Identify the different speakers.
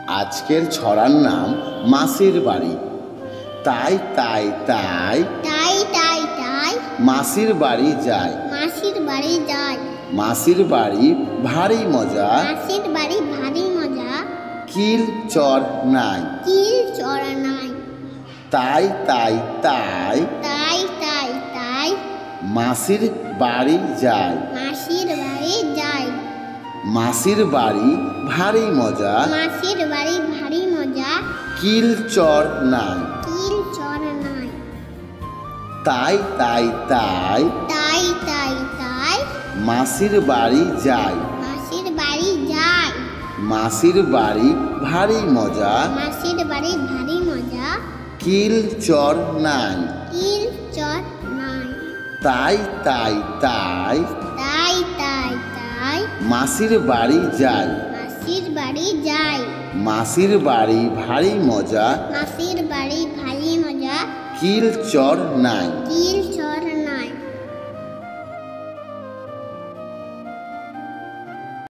Speaker 1: আজকের ছড়ার নাম মাসির বাড়ি। তাই তাই তাই
Speaker 2: তাই তাই তাই
Speaker 1: মাসির বাড়ি যায়।
Speaker 2: মাসির বাড়ি যায়।
Speaker 1: মাসির বাড়ি ভারী মজা।
Speaker 2: মাসির বাড়ি ভারী মজা।
Speaker 1: কিল চর নাই।
Speaker 2: কিল চড়া নাই।
Speaker 1: তাই তাই তাই
Speaker 2: তাই তাই তাই
Speaker 1: মাসির বাড়ি যায়।
Speaker 2: মাসির বাড়ি যায়।
Speaker 1: মাসির বাড়ি ভারী মজা।
Speaker 2: মাসির বাড়ি ভারী মজা।
Speaker 1: কিল চর নাই।
Speaker 2: কিল চড়া নাই।
Speaker 1: তাই তাই তাই
Speaker 2: তাই তাই তাই
Speaker 1: মাসির বাড়ি যায়।
Speaker 2: মাসির বাড়ি যায়।
Speaker 1: মাসির বাড়ি ভারী মজা।
Speaker 2: মাসির বাড়ি ভারী মজা।
Speaker 1: কিল চর নাই।
Speaker 2: কিল চর নাই।
Speaker 1: তাই তাই তাই
Speaker 2: তাই তাই তাই
Speaker 1: মাসির বাড়ি যায়।
Speaker 2: মাসির বাড়ি যায়।
Speaker 1: মাসির বাড়ি ভারী মজা।
Speaker 2: মাসির বাড়ি ভারী মজা।
Speaker 1: কিল চর নাই।
Speaker 2: কিল চর